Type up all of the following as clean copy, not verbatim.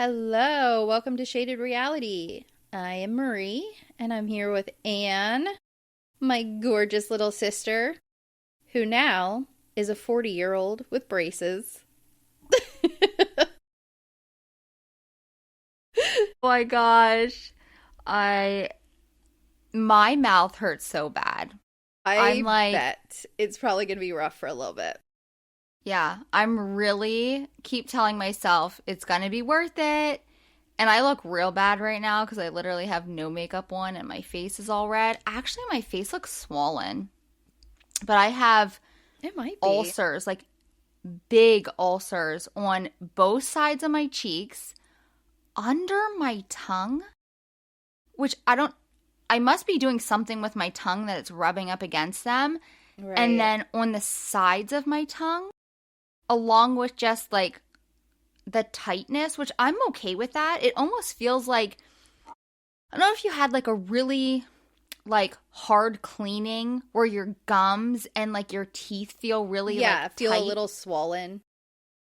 Hello, welcome to Shaded Reality. I am Marie, and I'm here with Anne, my gorgeous little sister, who now is a 40-year-old with braces. Oh my gosh. My mouth hurts so bad. I I'm like, bet it's probably going to be rough for a little bit. yeah, I'm really keep telling myself it's gonna be worth it. And I look real bad right now because I literally have no makeup on and my face is all red. Actually, my face looks swollen. But I have It might be. ulcers, like big ulcers on both sides of my cheeks, under my tongue, which I must be doing something with my tongue that it's rubbing up against them. Right. And then on the sides of my tongue, along with just like the tightness, which I'm okay with that. It almost feels like, I don't know if you had like a really like hard cleaning where your gums and like your teeth feel really like feel tight. a little swollen.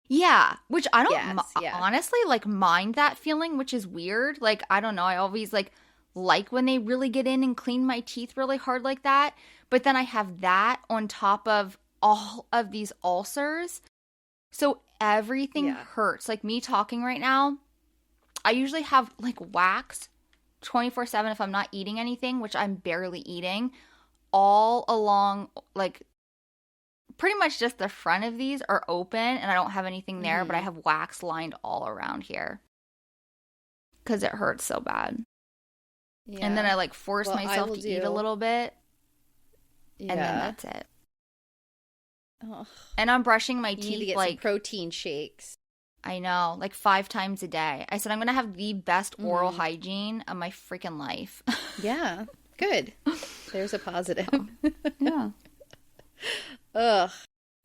Yeah, which I don't Yes, yeah. honestly like mind that feeling, which is weird. Like, I don't know. I always like when they really get in and clean my teeth really hard like that. But then I have that on top of all of these ulcers. So everything hurts. Like me talking right now, I usually have like wax 24/7 if I'm not eating anything, which I'm barely eating, all along like pretty much just the front of these are open and I don't have anything there, but I have wax lined all around here because it hurts so bad. Yeah. And then I like force myself to eat a little bit and then that's it. Oh, And I'm brushing my you need to teeth get like some protein shakes. I know, like 5 times a day. I said I'm gonna have the best oral hygiene of my freaking life. Yeah, good. There's a positive. Yeah. Ugh.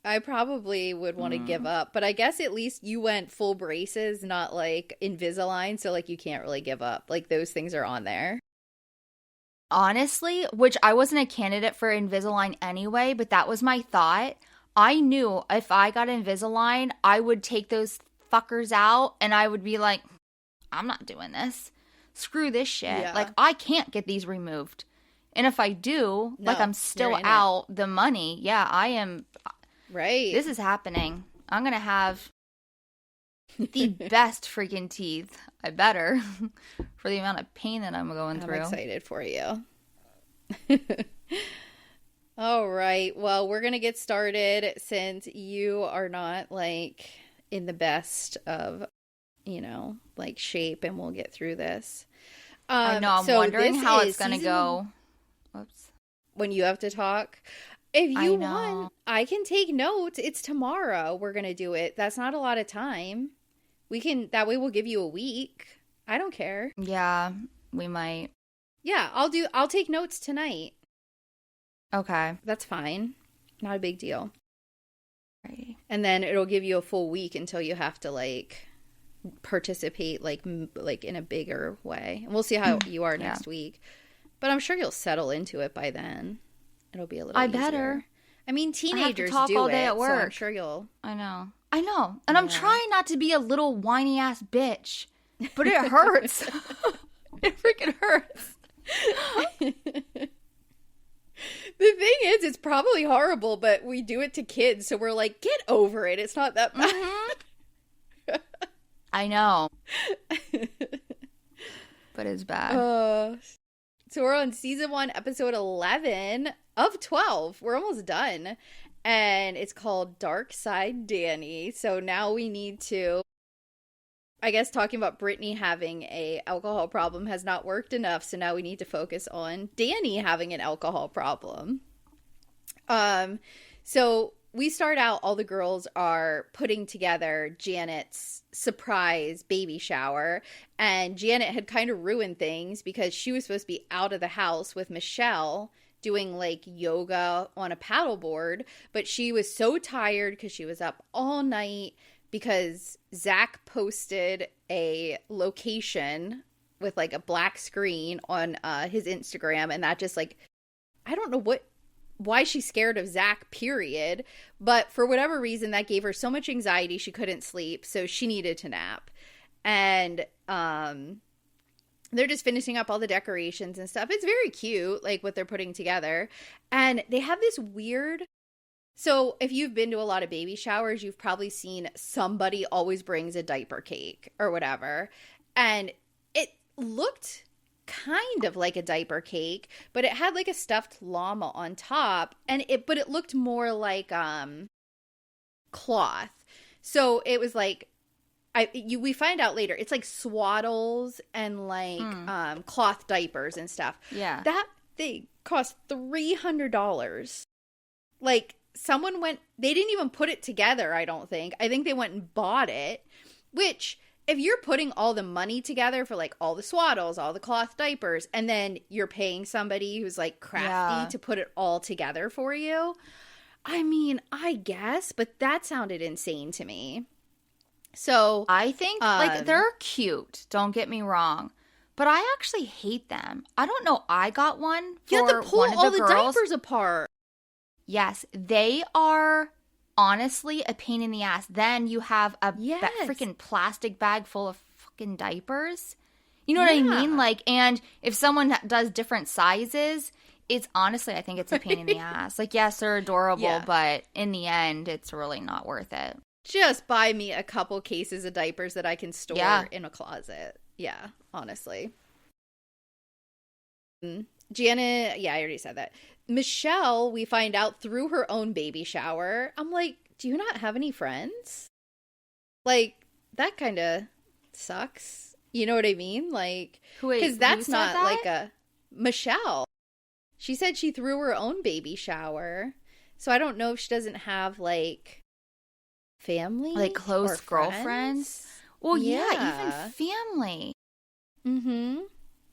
I probably would want to give up, but I guess at least you went full braces, not like Invisalign, so like you can't really give up. Like those things are on there. Honestly, which I wasn't a candidate for Invisalign anyway, but that was my thought. I knew if I got Invisalign, I would take those fuckers out and I would be like, I'm not doing this. Screw this shit. Yeah. Like, I can't get these removed. And if I do, like, I'm still out the money. Yeah, I am. Right. This is happening. I'm going to have the best freaking teeth. I better for the amount of pain that I'm going through. I'm excited for you. All right. Well, we're going to get started since you are not like in the best of, like shape, and we'll get through this. I know. I'm wondering how it's going to go. Whoops. When you have to talk. If you want, I can take notes. It's tomorrow. We're going to do it. That's not a lot of time. That way we'll give you a week. I don't care. Yeah, we might. Yeah, I'll take notes tonight. Okay. That's fine. Not a big deal. Right. And then it'll give you a full week until you have to like participate like in a bigger way. And we'll see how you are next week. But I'm sure you'll settle into it by then. It'll be a little easier. better. I mean, teenagers talk do all day it, at work. so I'm sure you'll. I know. And I'm trying not to be a little whiny ass bitch, but it hurts. It freaking hurts. The thing is, it's probably horrible, but we do it to kids, so we're like, get over it. It's not that bad. Mm-hmm. I know. But it's bad. So we're on season 1, episode 11 of 12. We're almost done. And it's called Dark Side Danny. So now we need to, I guess talking about Brittany having a alcohol problem has not worked enough. So now we need to focus on Danny having an alcohol problem. So we start out, all the girls are putting together Janet's surprise baby shower, and Janet had kind of ruined things because she was supposed to be out of the house with Michelle doing like yoga on a paddleboard, but she was so tired because she was up all night because Zach posted a location with like a black screen on his Instagram, and that just like, I don't know why she's scared of Zach, period. But for whatever reason, that gave her so much anxiety she couldn't sleep, so she needed to nap. And they're just finishing up all the decorations and stuff. It's very cute, like what they're putting together. And they have this weird... So if you've been to a lot of baby showers, you've probably seen somebody always brings a diaper cake or whatever. And it looked kind of like a diaper cake, but it had like a stuffed llama on top. But it looked more like cloth. So it was like... we find out later it's like swaddles and like cloth diapers and stuff. Yeah. That thing cost $300. Like someone they didn't even put it together, I don't think. I think they went and bought it, which if you're putting all the money together for like all the swaddles, all the cloth diapers, and then you're paying somebody who's like crafty to put it all together for you. I mean, I guess, but that sounded insane to me. So I think like they're cute, don't get me wrong, but I actually hate them. I don't know. I got one for you have to pull one of all the the girls. diapers apart. Yes, they are honestly a pain in the ass. Then you have a freaking plastic bag full of fucking diapers. You know what I mean? Like, and if someone does different sizes, it's honestly, I think it's a pain in the ass. Like, yes, they're adorable, but in the end, it's really not worth it. Just buy me a couple cases of diapers that I can store in a closet. Yeah, honestly. Janet, I already said that. Michelle, we find out through her own baby shower. I'm like, do you not have any friends? Like, that kind of sucks. You know what I mean? Like, because that's not like a... Michelle. She said she threw her own baby shower. So I don't know if she doesn't have, like... family, like close girlfriends. Well, even family.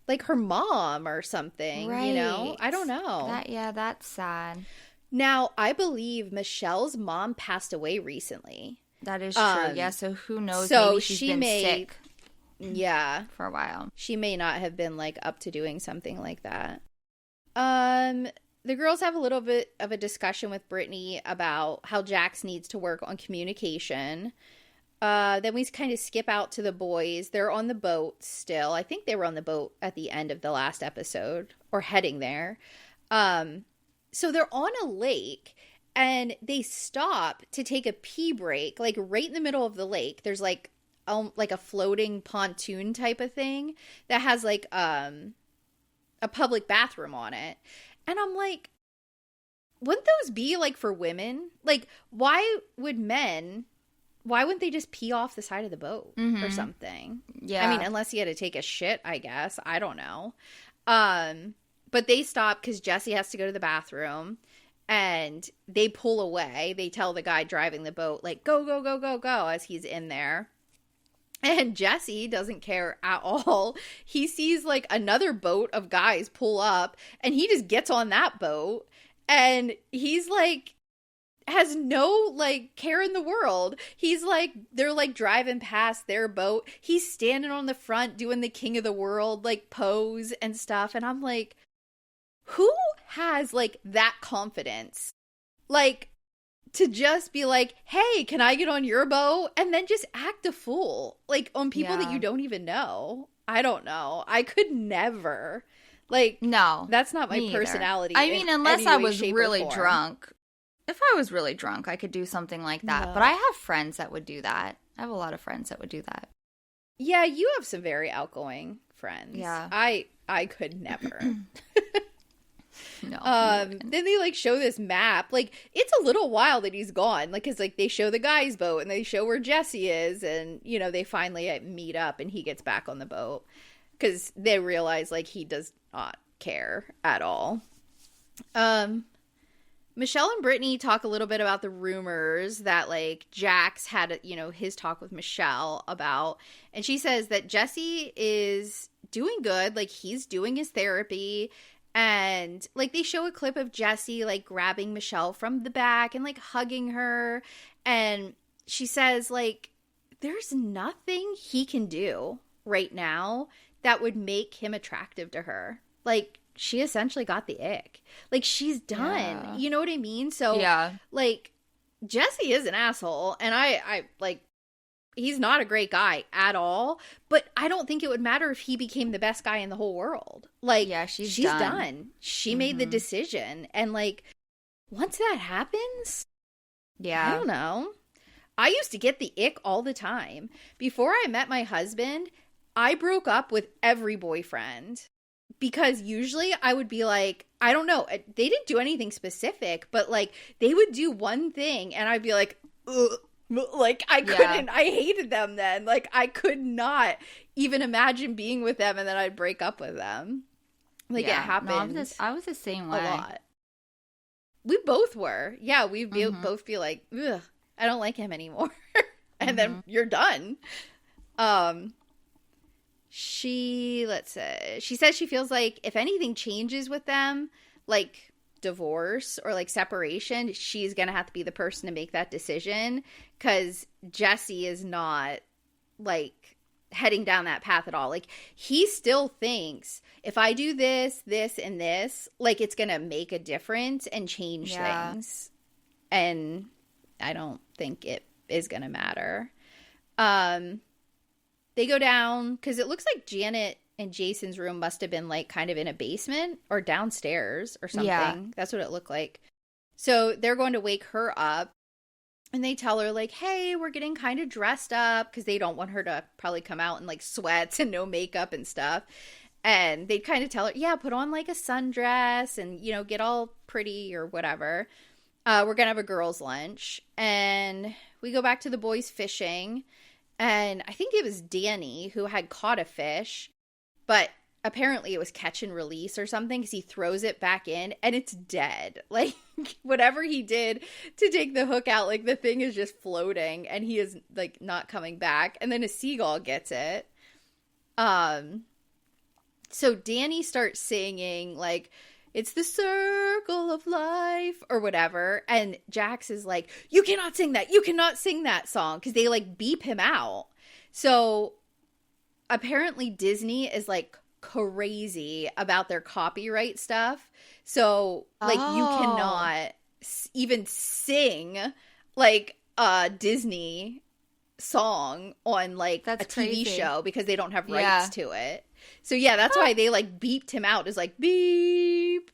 Like her mom or something, right. You know? I don't know. That's sad. Now, I believe Michelle's mom passed away recently. That is true. Yeah, so who knows? So maybe she's been sick. Yeah. For a while. She may not have been like up to doing something like that. The girls have a little bit of a discussion with Brittany about how Jax needs to work on communication. Then we kind of skip out to the boys. They're on the boat still. I think they were on the boat at the end of the last episode or heading there. So they're on a lake and they stop to take a pee break, like right in the middle of the lake. There's like a floating pontoon type of thing that has like a public bathroom on it. And I'm like, wouldn't those be like for women? Like, why wouldn't they just pee off the side of the boat or something? Yeah. I mean, unless he had to take a shit, I guess. I don't know. But they stop because Jesse has to go to the bathroom and they pull away. They tell the guy driving the boat, like, go, go, go, go, go, as he's in there. And Jesse doesn't care at all. He sees like another boat of guys pull up and he just gets on that boat and he's like, has no like care in the world. He's like, they're like driving past their boat. He's standing on the front doing the king of the world like pose and stuff. And I'm like, who has like that confidence? Like, to just be like, hey, can I get on your boat? And then just act a fool. Like, on people that you don't even know. I don't know. I could never. Like, no. That's not my personality. I mean, unless I was really drunk. If I was really drunk, I could do something like that. No. But I have friends that would do that. I have a lot of friends that would do that. Yeah, you have some very outgoing friends. Yeah. I could never. No. Then they like show this map. Like, it's a little while that he's gone. Like, cause like they show the guy's boat and they show where Jesse is, and you know they finally meet up and he gets back on the boat because they realize like he does not care at all. Michelle and Brittany talk a little bit about the rumors that like Jax had, you know, his talk with Michelle about, and she says that Jesse is doing good. Like, he's doing his therapy. And, like, they show a clip of Jesse, like, grabbing Michelle from the back and, like, hugging her. And she says, like, there's nothing he can do right now that would make him attractive to her. Like, she essentially got the ick. Like, she's done. Yeah. You know what I mean? So, like, Jesse is an asshole. And I like, he's not a great guy at all, but I don't think it would matter if he became the best guy in the whole world. Like, Yeah, she's done. She made the decision. And, like, once that happens, Yeah. I don't know. I used to get the ick all the time. Before I met my husband, I broke up with every boyfriend because usually I would be like, I don't know. They didn't do anything specific, but, like, they would do one thing and I'd be like, ugh. Like, I couldn't, I hated them then. Like, I could not even imagine being with them, and then I'd break up with them. Like, it happened. No, I was the same way. A lot. We both were. Yeah, we both be like, ugh, I don't like him anymore. And then you're done. She says she feels like if anything changes with them, like divorce or like separation, she's gonna have to be the person to make that decision, because Jesse is not like heading down that path at all. Like, he still thinks if I do this, this, and this, like, it's gonna make a difference and change things, and I don't think it is gonna matter. They go down because it looks like Janet and Jason's room must have been like kind of in a basement or downstairs or something. Yeah. That's what it looked like. So they're going to wake her up, and they tell her like, hey, we're getting kind of dressed up, because they don't want her to probably come out in like sweats and no makeup and stuff. And they kind of tell her, yeah, put on like a sundress and, you know, get all pretty or whatever. We're going to have a girls' lunch. And we go back to the boys fishing. And I think it was Danny who had caught a fish, but apparently it was catch and release or something, because he throws it back in and it's dead. Like, whatever he did to take the hook out, like, the thing is just floating and he is like not coming back. And then a seagull gets it. So Danny starts singing like, it's the circle of life or whatever. And Jax is like, you cannot sing that. You cannot sing that song, because they like beep him out. So apparently Disney is like crazy about their copyright stuff. So like you cannot even sing like a Disney song on like a TV show, because they don't have rights to it. So yeah, that's why they like beeped him out, is like beep.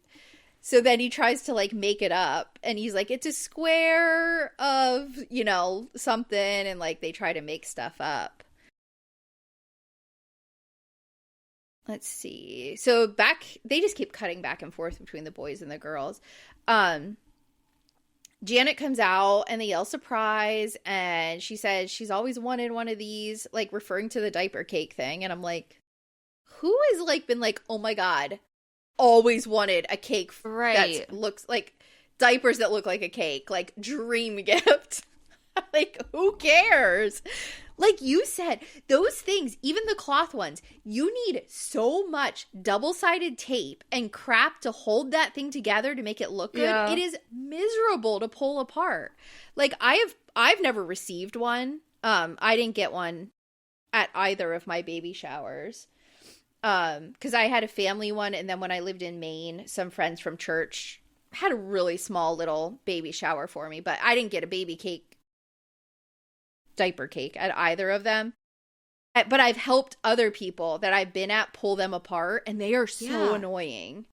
So then he tries to like make it up, and he's like, it's a square of, you know, something, and like they try to make stuff up. Let's see. So they just keep cutting back and forth between the boys and the girls. Janet comes out and they yell surprise, and she says she's always wanted one of these, like referring to the diaper cake thing. And I'm like, who has like been like, oh my God, always wanted a cake that looks like diapers that look like a cake, like dream gift. Like, who cares? Like you said, those things, even the cloth ones, you need so much double-sided tape and crap to hold that thing together to make it look good. Yeah. It is miserable to pull apart. Like, I've never received one. I didn't get one at either of my baby showers. Because I had a family one, and then when I lived in Maine, some friends from church had a really small little baby shower for me, but I didn't get a diaper cake at either of them. But I've helped other people that I've been at pull them apart, and they are so annoying.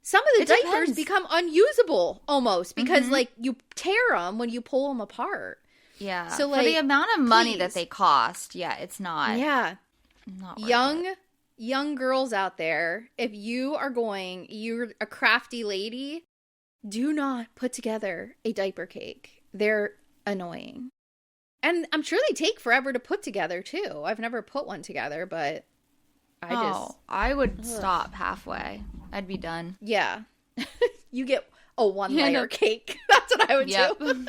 Some of the diapers become unusable almost, because like you tear them when you pull them apart. Yeah. So like, for the amount of money that they cost, it's not. Yeah. Not worth young girls out there, if you're a crafty lady, do not put together a diaper cake. They're annoying. And I'm sure they take forever to put together, too. I've never put one together, but I would stop halfway. I'd be done. Yeah. You get a one-layer cake. That's what I would do.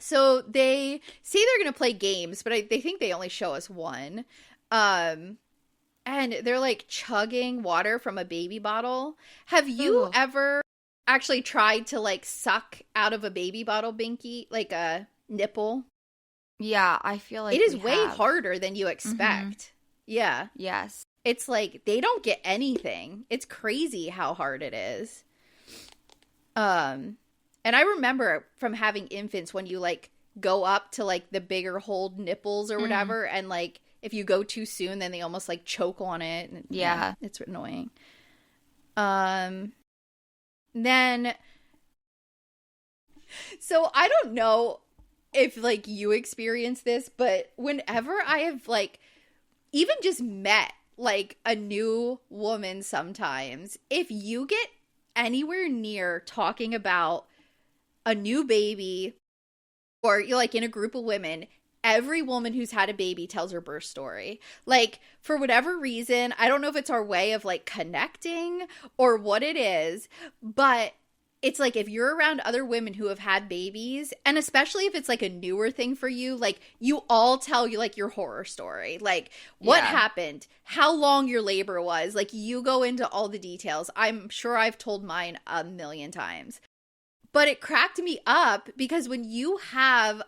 So they say they're going to play games, but they think they only show us one. And they're, like, chugging water from a baby bottle. Have you ever actually tried to like suck out of a baby bottle binky, like a nipple? Yeah, I feel like it is way harder than you expect. Yeah. Yes. It's like they don't get anything. It's crazy how hard it is. And I remember from having infants when you like go up to like the bigger hold nipples or whatever, and like if you go too soon, then they almost like choke on it. And, yeah, it's annoying. Then, so I don't know if like you experience this, but whenever I have like even just met like a new woman, sometimes if you get anywhere near talking about a new baby, or you're like in a group of women, every woman who's had a baby tells her birth story. Like, for whatever reason, I don't know if it's our way of like connecting or what it is, but it's like if you're around other women who have had babies, and especially if it's like a newer thing for you, like you all tell you like your horror story, like what happened, how long your labor was, like you go into all the details. I'm sure I've told mine a million times. But it cracked me up because when you have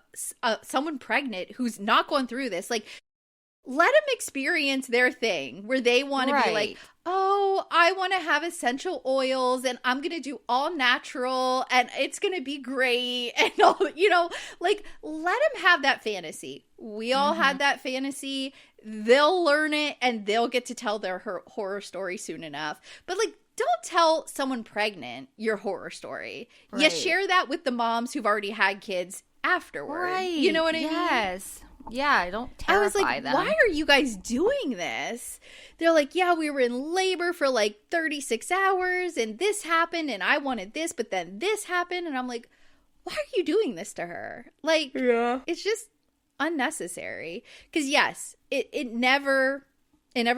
someone pregnant who's not going through this, like, let them experience their thing where they want to be like, oh, I want to have essential oils and I'm going to do all natural and it's going to be great. And all, you know, like, let them have that fantasy. We all had that fantasy. They'll learn it and they'll get to tell their horror story soon enough. But like, don't tell someone pregnant your horror story. Right. You share that with the moms who've already had kids afterward. Right. You know what I mean? Yes. Yeah, don't terrify I was like, them. Why are you guys doing this? They're like, yeah, we were in labor for like 36 hours and this happened and I wanted this, but then this happened. And I'm like, why are you doing this to her? Like, it's just unnecessary. Because yes, it never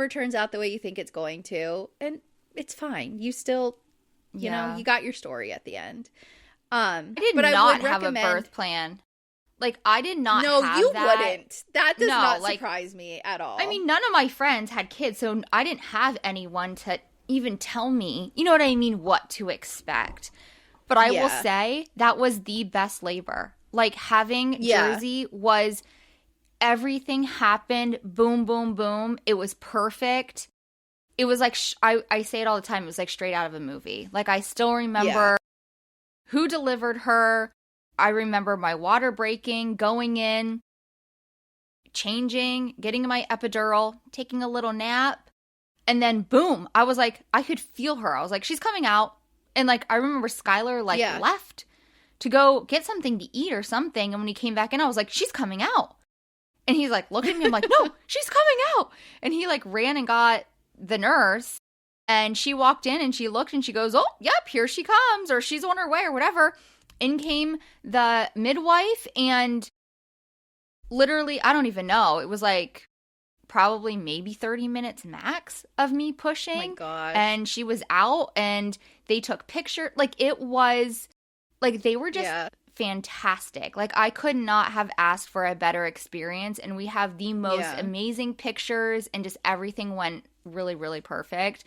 turns out the way you think it's going to. And it's fine. You still, you know, you got your story at the end. I did not have a birth plan. Like, I did not have that. No, you wouldn't. That does not surprise me at all. I mean, none of my friends had kids, so I didn't have anyone to even tell me, you know what I mean, what to expect. But I will say, that was the best labor. Like, having Jersey was, everything happened, boom, boom, boom. It was perfect. It was like, I say it all the time, it was like straight out of a movie. Like, I still remember who delivered her. I remember my water breaking, going in, changing, getting my epidural, taking a little nap. And then, boom, I was like, I could feel her. I was like, she's coming out. And, like, I remember Skylar, like, left to go get something to eat or something. And when he came back in, I was like, she's coming out. And he's like, look at me. I'm like, no, she's coming out. And he, like, ran and got the nurse, and she walked in and she looked and she goes, oh, yep, here she comes, or she's on her way or whatever. In came the midwife, and literally, I don't even know, it was like probably maybe 30 minutes max of me pushing. Oh my gosh. And she was out and they took pictures. Like, it was like, they were just fantastic. Like, I could not have asked for a better experience, and we have the most amazing pictures, and just everything went really, really perfect.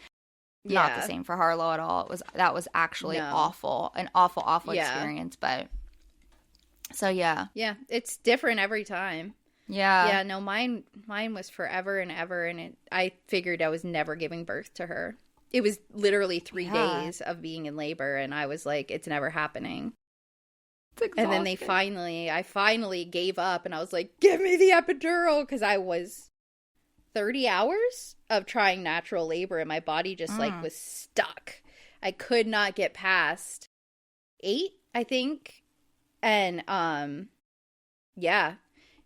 Not the same for Harlow at all. That was actually awful, an awful experience. But so yeah, it's different every time. Yeah, no, mine was forever and ever, and I figured I was never giving birth to her. It was literally 3 days of being in labor, and I was like, it's never happening. And then I finally gave up, and I was like, give me the epidural, because I was 30 hours of trying natural labor, and my body just like was stuck. I could not get past 8, I think. And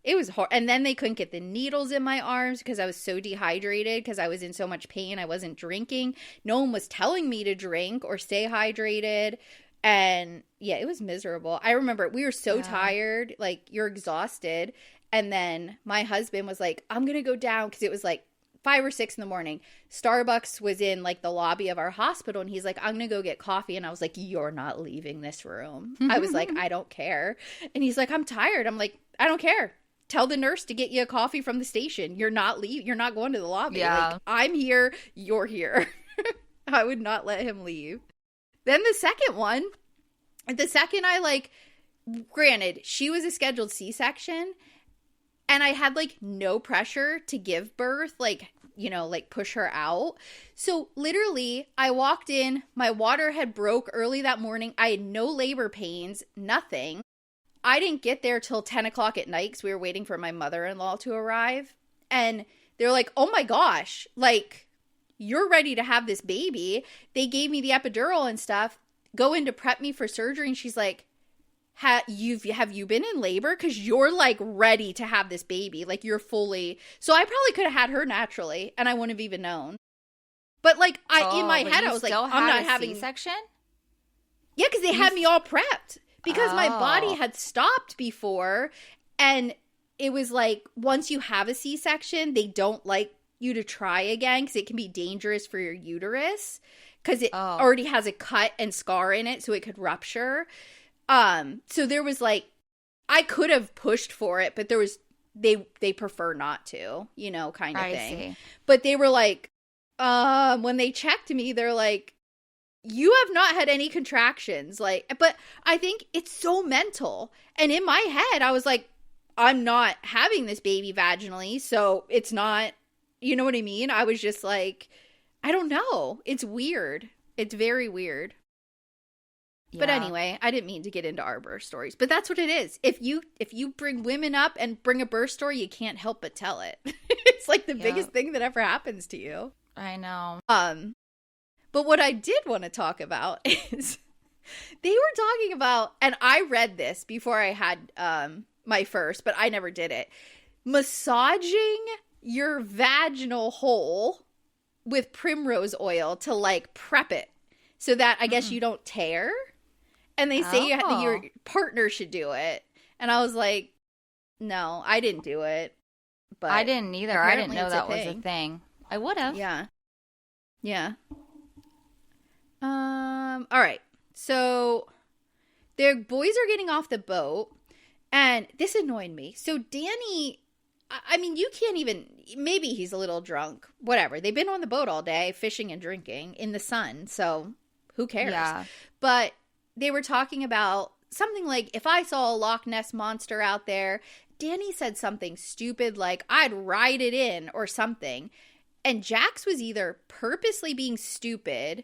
it was hard. And then they couldn't get the needles in my arms because I was so dehydrated, because I was in so much pain. I wasn't drinking. No one was telling me to drink or stay hydrated. And yeah, it was miserable. I remember we were so tired, like, you're exhausted. And then my husband was like, I'm going to go down, because it was like 5 or 6 in the morning. Starbucks was in like the lobby of our hospital, and he's like, I'm going to go get coffee. And I was like, you're not leaving this room. I was like, I don't care. And he's like, I'm tired. I'm like, I don't care. Tell the nurse to get you a coffee from the station. You're not going to the lobby. Like, I'm here. You're here. I would not let him leave. Then the second I like, granted, she was a scheduled C-section, and I had like no pressure to give birth. Like, like push her out. So literally I walked in, my water had broke early that morning. I had no labor pains, nothing. I didn't get there till 10 o'clock at night because we were waiting for my mother-in-law to arrive. And they're like, oh my gosh, like, you're ready to have this baby. They gave me the epidural and stuff, go in to prep me for surgery. And she's like, have you been in labor? Because you're like ready to have this baby. Like, you're fully. So I probably could have had her naturally and I wouldn't have even known. But like, in my head, I was like, I'm not having C-section. Yeah, because they had me all prepped. Because my body had stopped before, and it was like, once you have a C-section, they don't like you to try again because it can be dangerous for your uterus because it already has a cut and scar in it, so it could rupture. So there was like, I could have pushed for it, but there was, they prefer not to, kind of thing. See. But they were like, when they checked me, they're like, you have not had any contractions. Like, but I think it's so mental. And in my head, I was like, I'm not having this baby vaginally, so it's not, you know what I mean? I was just like, I don't know. It's weird. It's very weird. Yeah. But anyway, I didn't mean to get into our birth stories, but that's what it is. If you bring women up and bring a birth story, you can't help but tell it. It's like the biggest thing that ever happens to you. I know. But what I did want to talk about is they were talking about, and I read this before I had my first, but I never did it. Massaging your vaginal hole with primrose oil to like prep it so that I guess you don't tear. And they say your partner should do it. And I was like, no, I didn't do it. But I didn't either. I didn't know that was a thing. I would have. Yeah. Yeah. All right. So their boys are getting off the boat, and this annoyed me. So Danny, I mean, you can't even, maybe he's a little drunk, whatever. They've been on the boat all day, fishing and drinking in the sun, so who cares? Yeah. But they were talking about something like, if I saw a Loch Ness monster out there, Danny said something stupid like, I'd ride it in or something. And Jax was either purposely being stupid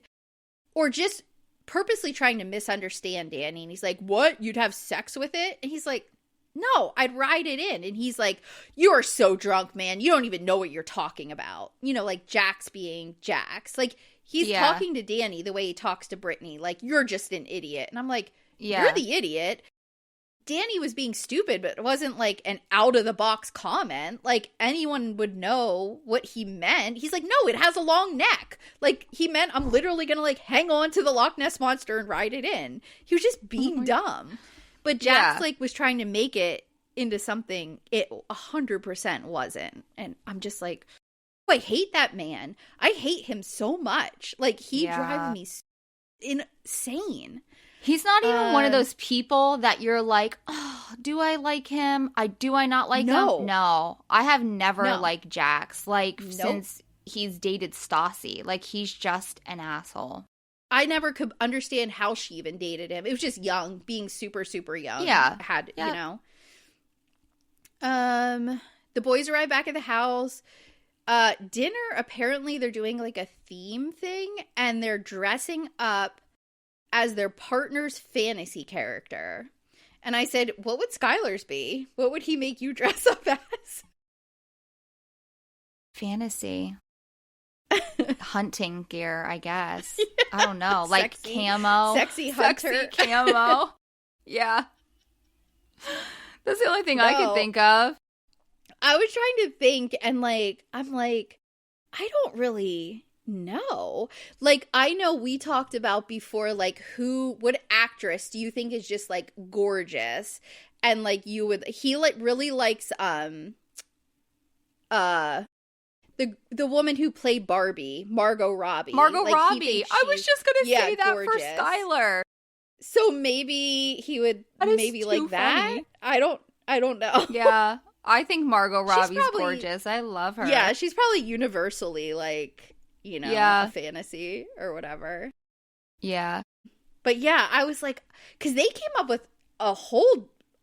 or just purposely trying to misunderstand Danny. And he's like, what? You'd have sex with it? And he's like, no, I'd ride it in. And he's like, you are so drunk, man. You don't even know what you're talking about. Like Jax being Jax. Like, he's talking to Danny the way he talks to Brittany. Like, you're just an idiot. And I'm like, you're the idiot. Danny was being stupid, but it wasn't like an out-of-the-box comment. Like, anyone would know what he meant. He's like, no, it has a long neck. Like, he meant I'm literally going to, like, hang on to the Loch Ness Monster and ride it in. He was just being dumb. But Jax, like, was trying to make it into something it 100% wasn't. And I'm just like, oh, I hate that man. I hate him so much. Like, he drives me insane. He's not even one of those people that you're like, oh, do I like him? Do I not like him? No. I have never liked Jax. Like, since he's dated Stassi. Like, he's just an asshole. I never could understand how she even dated him. It was just young, being super, super young. Yeah. The boys arrive back at the house. Dinner, apparently they're doing like a theme thing, and they're dressing up as their partner's fantasy character. And I said, what would Skylar's be? What would he make you dress up as? Fantasy. Hunting gear, I guess. Yeah. I don't know. Like camo. Sexy hunter. Sexy camo. Yeah. That's the only thing I could think of. I was trying to think, and like, I'm like, I don't really know. Like, I know we talked about before, like, what actress do you think is just like gorgeous? And like, he like really likes the woman who played Barbie, Margot Robbie. Margot Robbie. I was just gonna say that gorgeous. For Skylar. So maybe he would maybe like that. I don't know. Yeah. I think Margot Robbie's gorgeous. I love her. Yeah, she's probably universally like, a fantasy or whatever. Yeah. But yeah, I was like, because they came up with a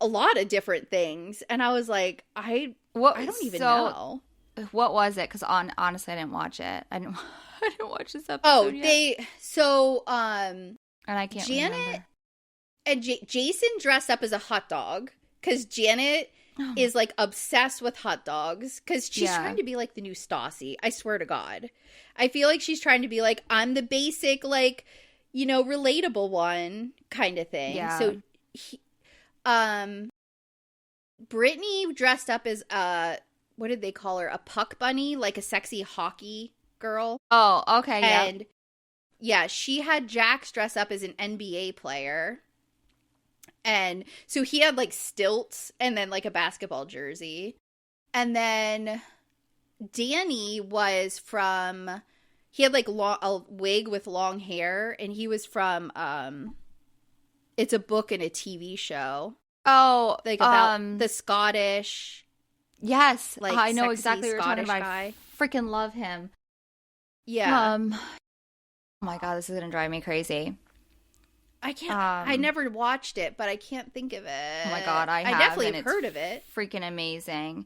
lot of different things, and I was like, I don't even know. what was it? Because honestly, I didn't watch it. I didn't I didn't watch this episode. Oh, yet. And I can't Janet remember. and Jason dressed up as a hot dog because Janet is like obsessed with hot dogs because she's trying to be like the new Stassi. I swear to God, I feel like she's trying to be like, I'm the basic, like, you know, relatable one kind of thing. Yeah. So, Brittany dressed up as what did they call her? A puck bunny, like a sexy hockey girl. Oh, okay, And yeah, she had Jax dress up as an NBA player. And so he had like stilts and then like a basketball jersey. And then Danny was from, he had like a wig with long hair, and he was from it's a book and a TV show. Oh, Like about the Scottish. Yes, like I know sexy exactly what you're talking Scottish about. guy. I freaking love him. Yeah. Oh my God, this is gonna drive me crazy. I can't. I never watched it, but I can't think of it. Oh my God, I definitely and have it's heard of it. Freaking amazing.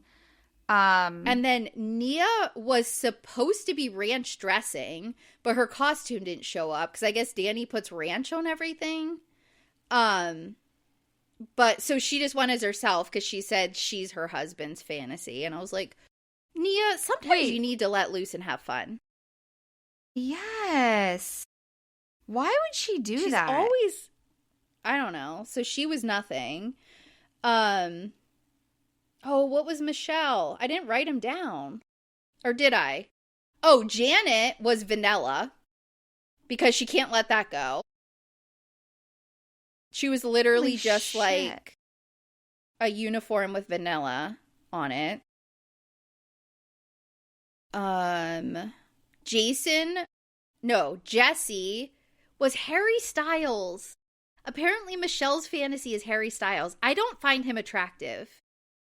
And then Nia was supposed to be ranch dressing, but her costume didn't show up because I guess Danny puts ranch on everything. But so she just went as herself because she said she's her husband's fantasy, and I was like, Nia, sometimes you need to let loose and have fun. Yes. Why would she do She's that? always, I don't know. So she was nothing. Oh, what was Michelle? I didn't write him down. Or did I? Oh, Janet was vanilla because she can't let that go. She was literally Holy just shit. like a uniform with vanilla on it. Jesse was Harry Styles. Apparently Michelle's fantasy is Harry Styles. I don't find him attractive.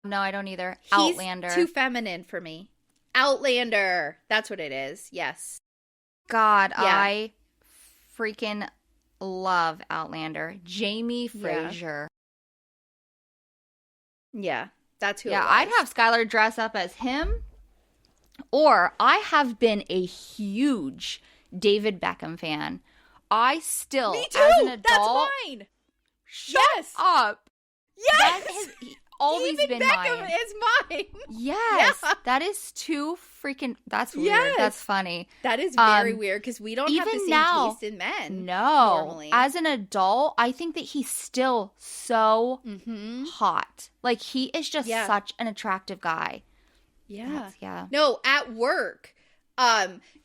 No, I don't either. He's Outlander. too feminine for me. Outlander. That's what it is. Yes. God, Yeah. I freaking love Outlander. Jamie Fraser. Yeah. That's who it Yeah, was. I'd have Skylar dress up as him. Or I have been a huge David Beckham fan. I still, Me too. as an adult, That's mine. shut up. Yes. That has always David been Beckham mine. is mine. Yes, Yeah. that is too freaking. That's weird. Yes. That's funny. That is very weird because we don't have the even same now, taste in men. No, normally. as an adult, I think that he's still so Mm-hmm. hot. Like he is just Yeah. such an attractive guy. Yeah. Yeah. No, at work,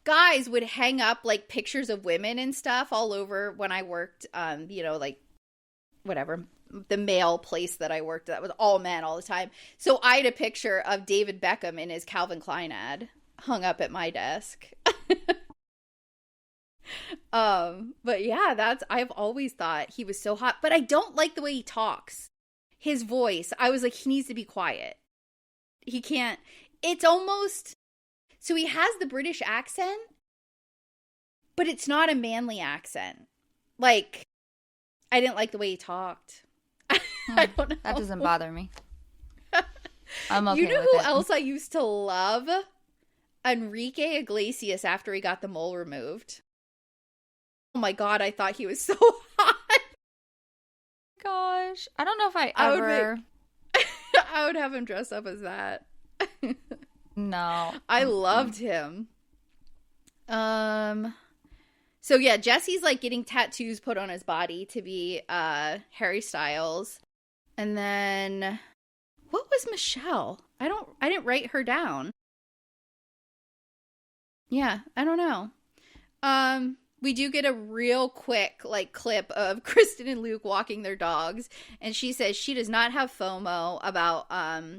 guys would hang up like pictures of women and stuff all over when I worked, you know, like whatever, the male place that I worked at was all men all the time. So I had a picture of David Beckham in his Calvin Klein ad hung up at my desk. But yeah, I've always thought he was so hot, but I don't like the way he talks. His voice, I was like, he needs to be quiet. He can't, it's almost, so he has the British accent, but it's not a manly accent. Like, I didn't like the way he talked. I don't know. That doesn't bother me. I'm okay You know with who it. else I used to love? Enrique Iglesias after he got the mole removed. Oh my God, I thought he was so hot. Gosh, I don't know if I I would ever. I would have him dress up as that. No, I loved him. So yeah, Jesse's like getting tattoos put on his body to be Harry Styles. And then what was Michelle? I didn't write her down. Yeah, I don't know. We do get a real quick like clip of Kristen and Luke walking their dogs, and she says she does not have FOMO about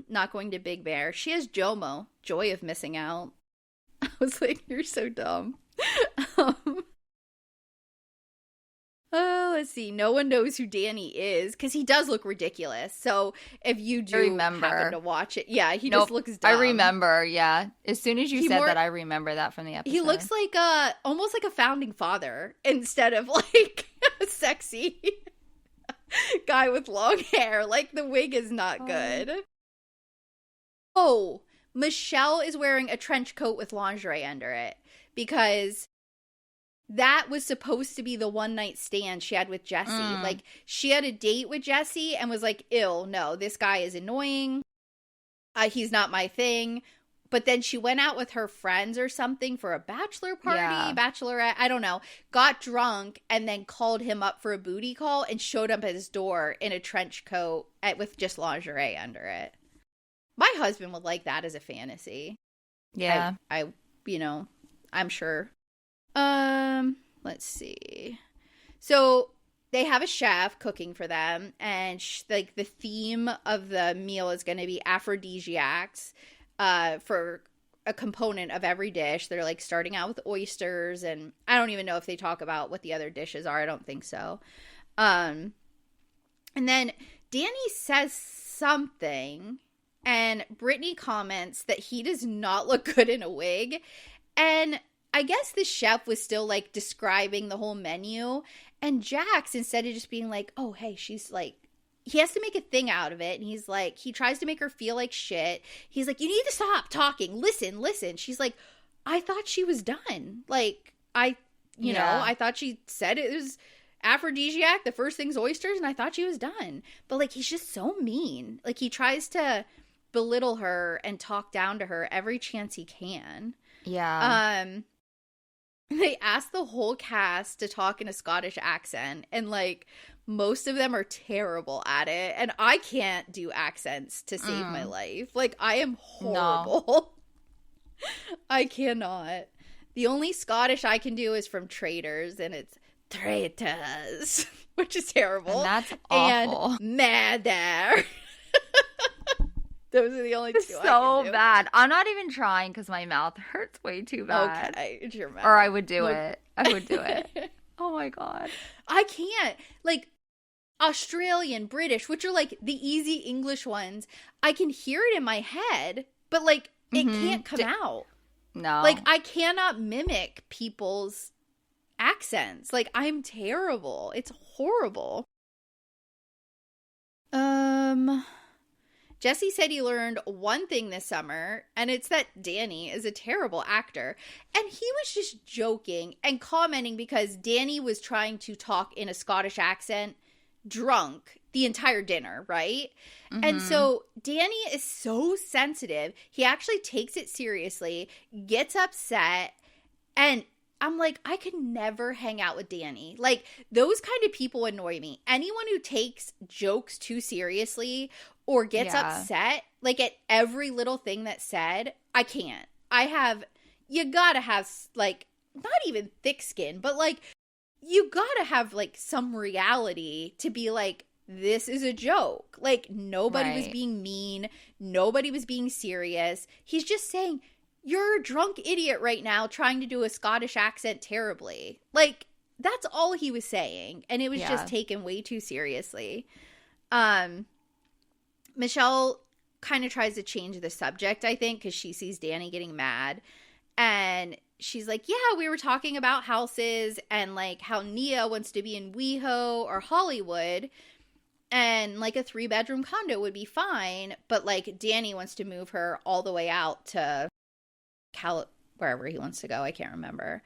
not going to Big Bear. She has JOMO, joy of missing out. I was like, you're so dumb. Let's see. No one knows who Danny is because he does look ridiculous. So if you do happen to watch it, yeah, he just looks dumb. I remember, yeah. As soon as you said that, I remember that from the episode. He looks like almost like a founding father instead of like a sexy guy with long hair. Like the wig is not good. Oh, Michelle is wearing a trench coat with lingerie under it because that was supposed to be the one night stand she had with Jesse. Like, she had a date with Jesse and was like, ew, no, this guy is annoying. He's not my thing. But then she went out with her friends or something for a bachelor party, bachelorette, I don't know, got drunk and then called him up for a booty call and showed up at his door in a trench coat with just lingerie under it. My husband would like that as a fantasy. Yeah. I I'm sure. Let's see. So they have a chef cooking for them, and like the theme of the meal is going to be aphrodisiacs for a component of every dish. They're like starting out with oysters, and I don't even know if they talk about what the other dishes are. I don't think so. And then Danny says something, and Brittany comments that he does not look good in a wig. And I guess the chef was still like describing the whole menu, and Jax, instead of just being like, oh, hey, she's like, he has to make a thing out of it. And he's like, he tries to make her feel like shit. He's like, you need to stop talking. Listen. She's like, I thought she was done. Like, I thought she said it was aphrodisiac. The first thing's oysters. And I thought she was done. But like, he's just so mean. Like, he tries to belittle her and talk down to her every chance he can. Yeah. They asked the whole cast to talk in a Scottish accent, and like most of them are terrible at it, and I can't do accents to save my life. Like, I am horrible. No. I cannot. The only Scottish I can do is from Traitors, and it's traitors, which is terrible. And that's awful. And mother. Those are the only two I so can do. bad. I'm not even trying because my mouth hurts way too bad. Okay, it's your mouth. Or I would do it. I would do it. Oh my God. I can't. Like, Australian, British, which are like the easy English ones, I can hear it in my head, but like it can't come out. No. Like, I cannot mimic people's accents. Like, I'm terrible. It's horrible. Jesse said he learned one thing this summer, and it's that Danny is a terrible actor. And he was just joking and commenting because Danny was trying to talk in a Scottish accent drunk the entire dinner, right? And so Danny is so sensitive. He actually takes it seriously, gets upset, and I'm like, I could never hang out with Danny. Like, those kind of people annoy me. Anyone who takes jokes too seriously or gets upset, like, at every little thing that's said, I can't. You gotta have, like, not even thick skin, but, like, you gotta have, like, some reality to be like, this is a joke. Like, nobody was being mean. Nobody was being serious. He's just saying, you're a drunk idiot right now trying to do a Scottish accent terribly. Like, that's all he was saying. And it was just taken way too seriously. Michelle kind of tries to change the subject, I think, because she sees Danny getting mad. And she's like, yeah, we were talking about houses and, like, how Nia wants to be in WeHo or Hollywood. And, like, a 3-bedroom condo would be fine. But, like, Danny wants to move her all the way out to wherever he wants to go. I can't remember.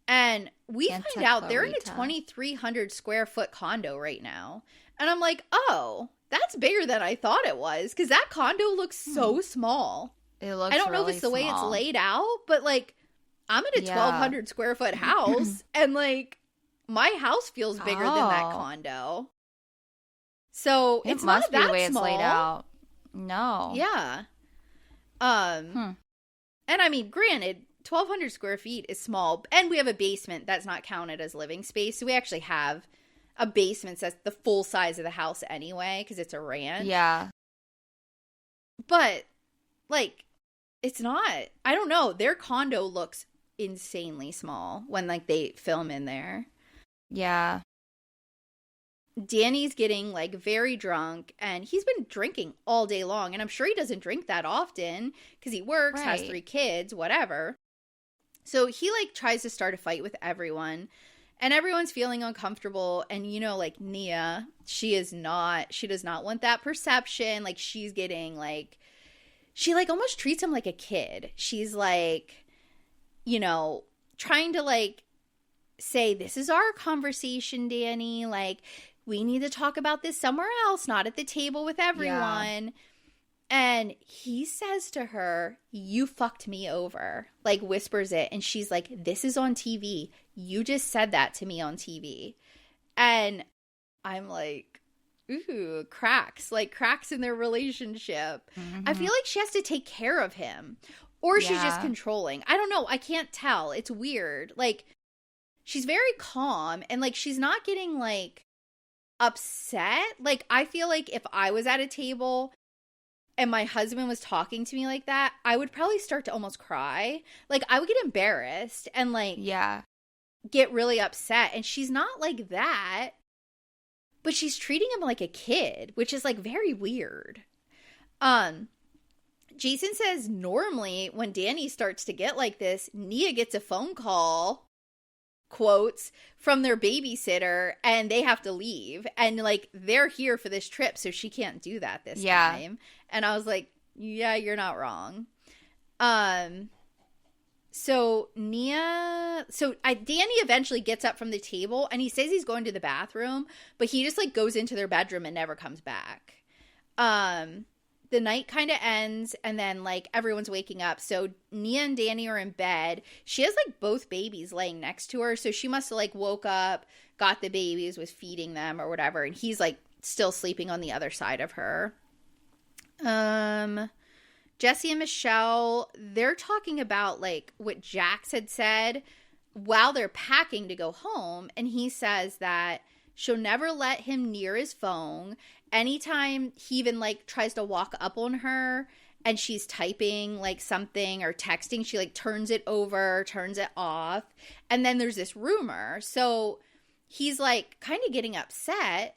And we find out they're in a 2,300 square foot condo right now. And I'm like, oh, that's bigger than I thought it was. Because that condo looks so small. It looks I don't know really if it's the way it's small. laid out, but, like, I'm in a 1,200 square foot house. And, like, my house feels bigger than that condo. So It it's must not be that the way small. it's laid out. No. Yeah. And I mean, granted, 1,200 square feet is small, and we have a basement that's not counted as living space. So we actually have a basement that's the full size of the house anyway, because it's a ranch. Yeah. But, like, it's not. I don't know. Their condo looks insanely small when, like, they film in there. Yeah. Danny's getting, like, very drunk, and he's been drinking all day long, and I'm sure he doesn't drink that often because he works, has 3 kids, whatever. So he, like, tries to start a fight with everyone, and everyone's feeling uncomfortable, and, you know, like, Nia, she does not want that perception. Like, she's getting, like, she like almost treats him like a kid. She's like, you know, trying to like say, this is our conversation, Danny. Like, we need to talk about this somewhere else, not at the table with everyone. Yeah. And he says to her, you fucked me over, like whispers it. And she's like, this is on TV. You just said that to me on TV. And I'm like, ooh, cracks in their relationship. Mm-hmm. I feel like she has to take care of him, or she's just controlling. I don't know. I can't tell. It's weird. Like, she's very calm, and like, she's not getting like upset. Like, I feel like if I was at a table and my husband was talking to me like that, I would probably start to almost cry. Like, I would get embarrassed and like, get really upset. And she's not like that, but she's treating him like a kid, which is like very weird. Jason says normally when Danny starts to get like this, Nia gets a phone call, quotes, from their babysitter, and they have to leave. And like, they're here for this trip, so she can't do that this time. And I was like, yeah, you're not wrong. So Danny eventually gets up from the table, and he says he's going to the bathroom, but he just like goes into their bedroom and never comes back. The night kind of ends, and then like everyone's waking up. So Nia and Danny are in bed. She has like both babies laying next to her, so she must have like woke up, got the babies, was feeding them or whatever, and he's like still sleeping on the other side of her. Jesse and Michelle, they're talking about like what Jax had said while they're packing to go home, and he says that she'll never let him near his phone. Anytime he even like tries to walk up on her and she's typing like something or texting, she like turns it over, turns it off. And then there's this rumor. So he's like kind of getting upset.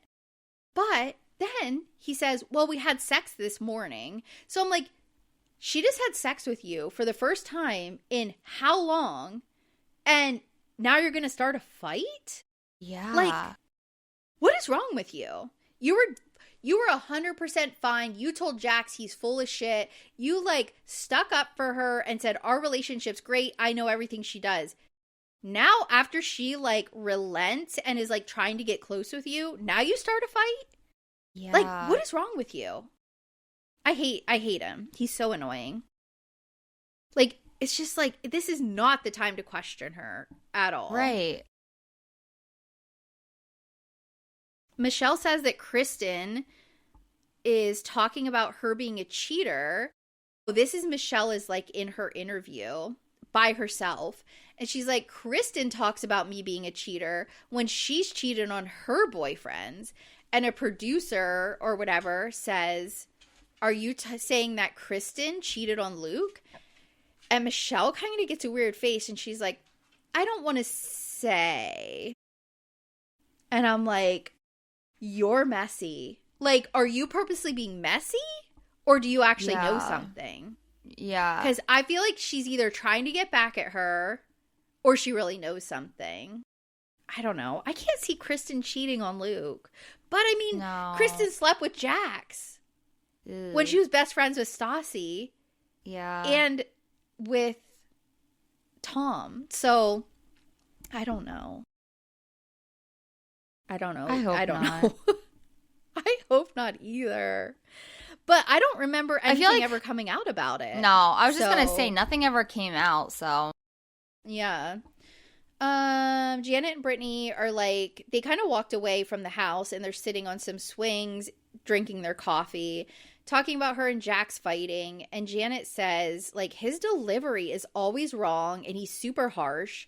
But then he says, well, we had sex this morning. So I'm like, she just had sex with you for the first time in how long? And now you're going to start a fight? Yeah. Like, what is wrong with you? You were 100% fine. You told Jax he's full of shit. You like stuck up for her and said, our relationship's great. I know everything she does. Now, after she like relents and is like trying to get close with you, now you start a fight? Yeah. Like, what is wrong with you? I hate him. He's so annoying. Like, it's just like, this is not the time to question her at all. Right. Michelle says that Kristen is talking about her being a cheater. This is Michelle is like in her interview by herself. And she's like, Kristen talks about me being a cheater when she's cheated on her boyfriends. And a producer or whatever says, are you saying that Kristen cheated on Luke? And Michelle kind of gets a weird face and she's like, I don't want to say. And I'm like, you're messy. Like, are you purposely being messy? Or do you actually know something? Yeah. Because I feel like she's either trying to get back at her or she really knows something. I don't know. I can't see Kristen cheating on Luke. But I mean, no. Kristen slept with Jax when she was best friends with Stassi. Yeah. And with Tom. So, I don't know. I don't know. I don't not. Know. I hope not either. But I don't remember anything ever coming out about it. No, I was just going to say nothing ever came out, so. Yeah. Janet and Brittany are like, they kind of walked away from the house and they're sitting on some swings, drinking their coffee, talking about her and Jax fighting. And Janet says, like, his delivery is always wrong and he's super harsh.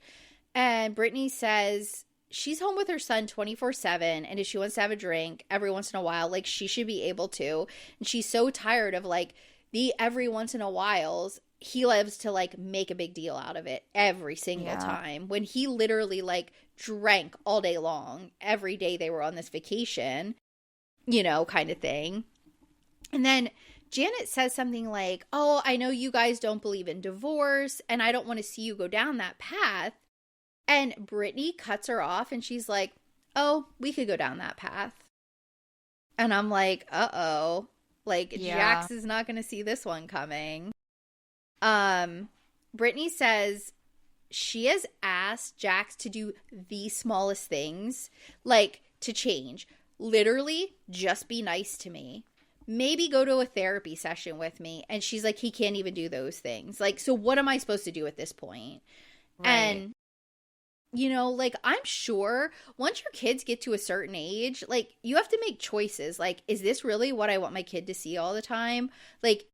And Brittany says she's home with her son 24/7, and if she wants to have a drink every once in a while, like, she should be able to. And she's so tired of like the every once in a whiles. He loves to like make a big deal out of it every single time, when he literally like drank all day long every day they were on this vacation, you know, kind of thing. And then Janet says something like, oh, I know you guys don't believe in divorce and I don't want to see you go down that path. And Brittany cuts her off and she's like, oh, we could go down that path. And I'm like, uh-oh. Like, Yeah. Jax is not going to see this one coming. Brittany says she has asked Jax to do the smallest things, like to change. Literally, just be nice to me. Maybe go to a therapy session with me. And she's like, he can't even do those things. Like, so what am I supposed to do at this point? Right. And, you know, like, I'm sure once your kids get to a certain age, like, you have to make choices. Like, is this really what I want my kid to see all the time? Like,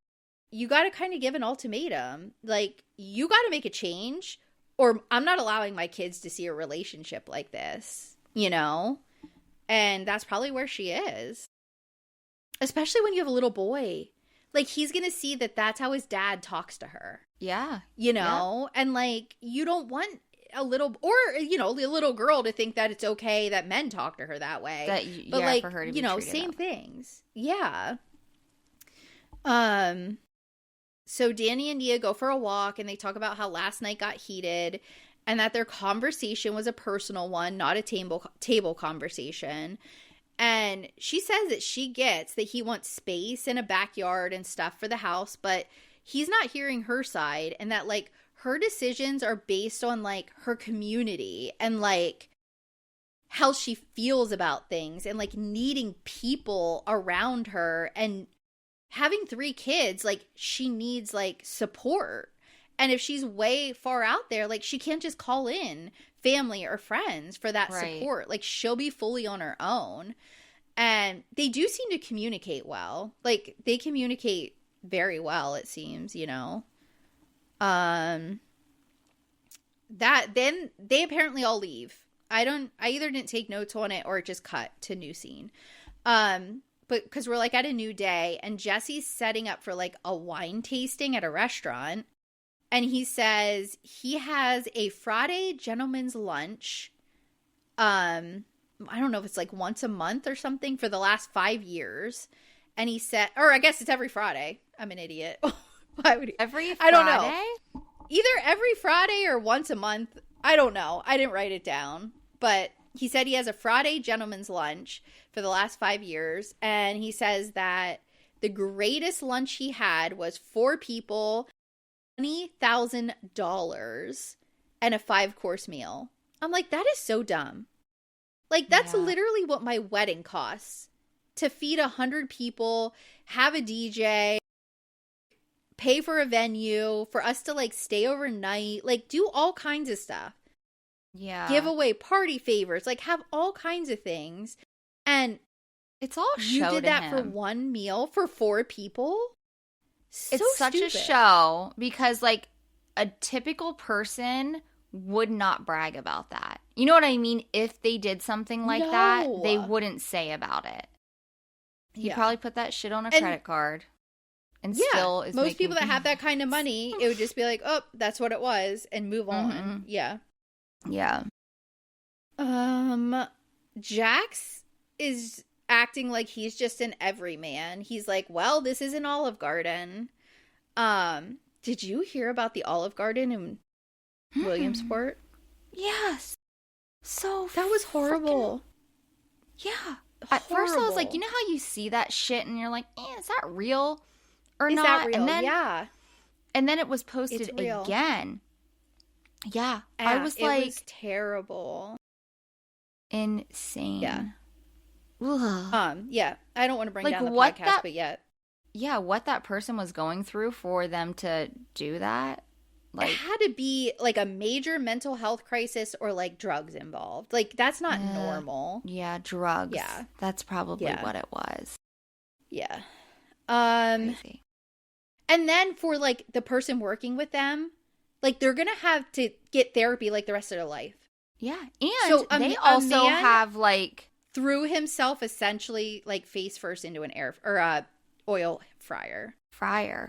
you got to kind of give an ultimatum. Like, you got to make a change, or I'm not allowing my kids to see a relationship like this, you know? And that's probably where she is. Especially when you have a little boy. Like, he's going to see that that's how his dad talks to her. Yeah. You know? Yeah. And, like, you don't want a little, or, you know, a little girl to think that it's okay that men talk to her that way. But, like, for her to be, you know, same things. Yeah. So Danny and Nia go for a walk, and they talk about how last night got heated, and that their conversation was a personal one, not a table conversation. And she says that she gets that he wants space and a backyard and stuff for the house, but he's not hearing her side, and that, like, her decisions are based on, like, her community and, like, how she feels about things and, like, needing people around her. And having 3 kids, like, she needs, like, support. And if she's way far out there, like, she can't just call in family or friends for that support. Like, she'll be fully on her own. And they do seem to communicate well. Like, they communicate very well, it seems, you know. That then they apparently all leave. I either didn't take notes on it or it just cut to new scene. But because we're, like, at a new day, and Jesse's setting up for, like, a wine tasting at a restaurant. And he says he has a Friday gentleman's lunch. I don't know if it's, like, once a month or something for the last 5 years. And he said, or I guess it's every Friday. I'm an idiot. Why would he? Every Friday? I don't know. Either every Friday or once a month. I don't know. I didn't write it down. But he said he has a Friday gentleman's lunch for the last 5 years. And he says that the greatest lunch he had was 4 people, $20,000, and a 5-course meal. I'm like, that is so dumb. Like, that's literally what my wedding costs. To feed 100 people, have a DJ, pay for a venue, for us to, like, stay overnight, like, do all kinds of stuff. Yeah. Give away party favors, like, have all kinds of things. And it's all show you did that him. for one meal for 4 people? So it's such stupid. A show because, like, a typical person would not brag about that. You know what I mean? If they did something like that, they wouldn't say about it. He probably put that shit on a credit card. And still is most people that have that kind of money, it would just be like, oh, that's what it was, and move on. Yeah. Yeah. Jax is acting like he's just an everyman. He's like, well, this is an Olive Garden. Did you hear about the Olive Garden in Williamsport? Yes. So that was horrible. Yeah. At first I was like, you know how you see that shit and you're like, is that real or not? That real? And then, and then it was posted again. Yeah. I was like, it was terrible. Insane. Yeah. Ugh. Yeah. I don't want to bring like, down the podcast, but yet. Yeah, what that person was going through for them to do that. Like, it had to be, like, a major mental health crisis or, like, drugs involved. Like, that's not normal. Yeah, drugs. Yeah. That's probably what it was. Yeah. Crazy. And then for, like, the person working with them, like, they're gonna have to get therapy, like, the rest of their life. Yeah. And so they also have, like, threw himself essentially, like, face first into an oil fryer.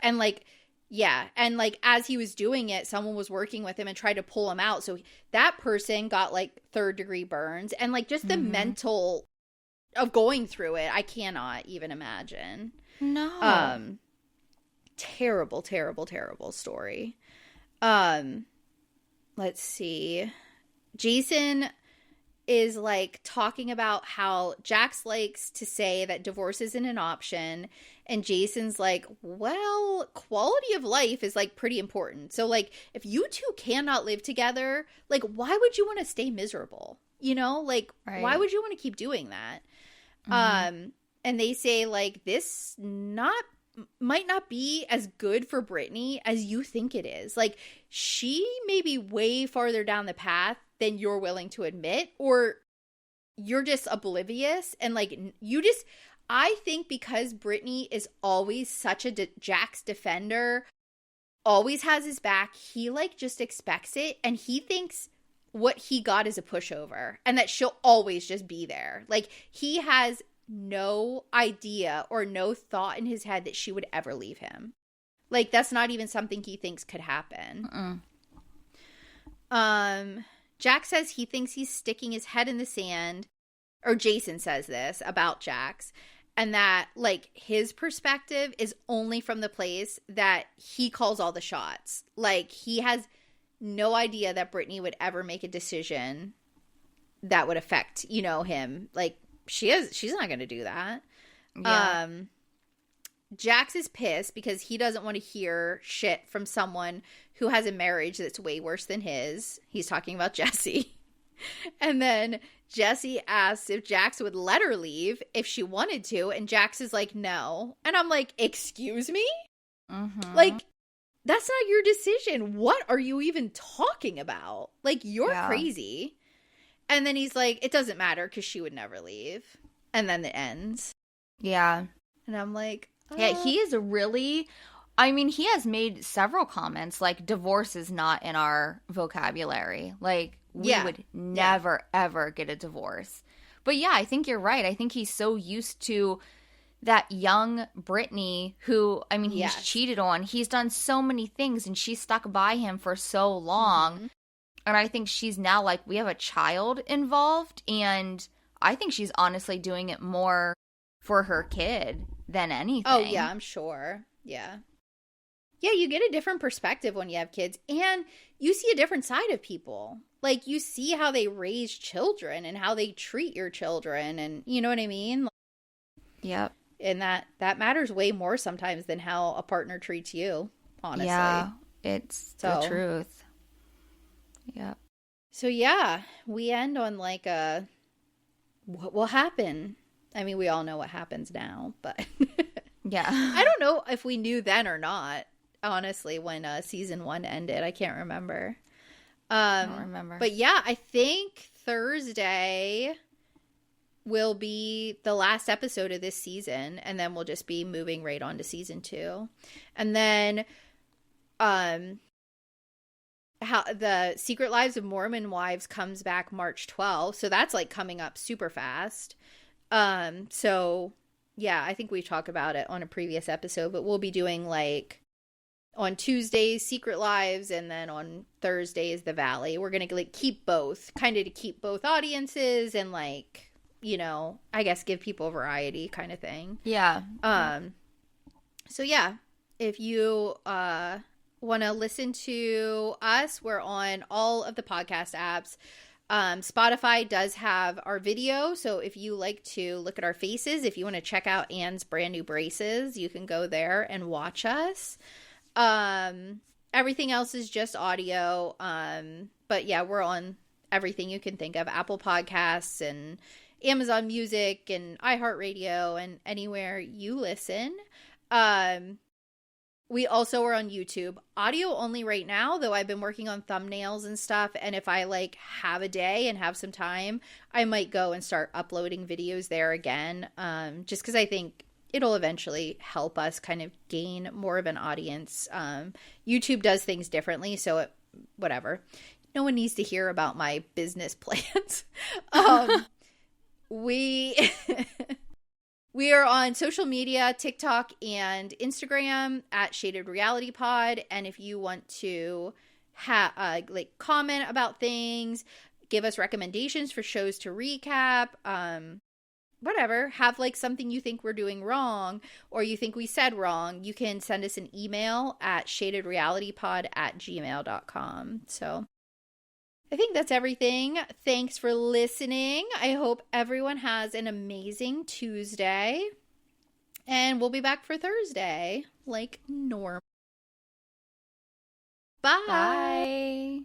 And, like, yeah. And, like, as he was doing it, someone was working with him and tried to pull him out. So that person got, like, 3rd-degree burns. And, like, just the mental of going through it, I cannot even imagine. No. Terrible, terrible, terrible story. Let's see. Jason is like talking about how Jax likes to say that divorce isn't an option, and Jason's like, well, quality of life is like pretty important. So like if you two cannot live together, like why would you want to stay miserable? You know, like why would you want to keep doing that? And they say like this might not be as good for Brittany as you think it is. Like she may be way farther down the path than you're willing to admit, or you're just oblivious. And like I think because Brittany is always such a Jax defender, always has his back, he like just expects it, and he thinks what he got is a pushover and that she'll always just be there. Like he has no idea or no thought in his head that she would ever leave him. Like that's not even something he thinks could happen. Jax says he thinks he's sticking his head in the sand, or Jason says this about Jax, and that like his perspective is only from the place that he calls all the shots. Like he has no idea that Brittany would ever make a decision that would affect, you know, him. Like she's not going to do that. Yeah. Jax is pissed because he doesn't want to hear shit from someone who has a marriage that's way worse than his. He's talking about Jesse. And then Jesse asks if Jax would let her leave if she wanted to, and Jax is like, no. And I'm like, excuse me? Like, that's not your decision. What are you even talking about? Like, you're crazy. And then he's like, it doesn't matter because she would never leave. And then it ends. Yeah. And I'm like, yeah, he is really, I mean, he has made several comments like divorce is not in our vocabulary. Like, we would never, ever get a divorce. But yeah, I think you're right. I think he's so used to that young Brittany who, I mean, he's cheated on. He's done so many things and she's stuck by him for so long. And I think she's now like, we have a child involved. And I think she's honestly doing it more for her kid than anything. Oh, yeah, I'm sure. Yeah. Yeah, you get a different perspective when you have kids, and you see a different side of people. Like, you see how they raise children and how they treat your children, and you know what I mean? Yep. And that matters way more sometimes than how a partner treats you, honestly. Yeah, it's the truth. Yep. So, yeah, we end on like a, what will happen? I mean, we all know what happens now, but yeah. I don't know if we knew then or not, honestly, when season 1 ended. I can't remember. I don't remember. But yeah, I think Thursday will be the last episode of this season, and then we'll just be moving right on to season 2. And then how the Secret Lives of Mormon Wives comes back March 12th, so that's like coming up super fast. So yeah, I think we talked about it on a previous episode, but we'll be doing like on Tuesdays Secret Lives, and then on Thursdays The Valley. We're gonna like keep both, kind of to keep both audiences and like, you know, I guess give people variety kind of thing. Yeah. So yeah, if you want to listen to us, we're on all of the podcast apps. Spotify does have our video, so if you like to look at our faces, if you want to check out Anne's brand new braces, you can go there and watch us. Everything else is just audio. But yeah, we're on everything you can think of, Apple Podcasts and Amazon Music and iHeartRadio and anywhere you listen. We also are on YouTube, audio only right now, though I've been working on thumbnails and stuff. And if I like have a day and have some time, I might go and start uploading videos there again. Just because I think it'll eventually help us kind of gain more of an audience. YouTube does things differently, so whatever. No one needs to hear about my business plans. We are on social media, TikTok and Instagram at Shaded Reality Pod. And if you want to like comment about things, give us recommendations for shows to recap, whatever, have like something you think we're doing wrong or you think we said wrong, you can send us an email at shadedrealitypod@gmail.com. So, I think that's everything. Thanks for listening. I hope everyone has an amazing Tuesday. And we'll be back for Thursday, like normal. Bye. Bye.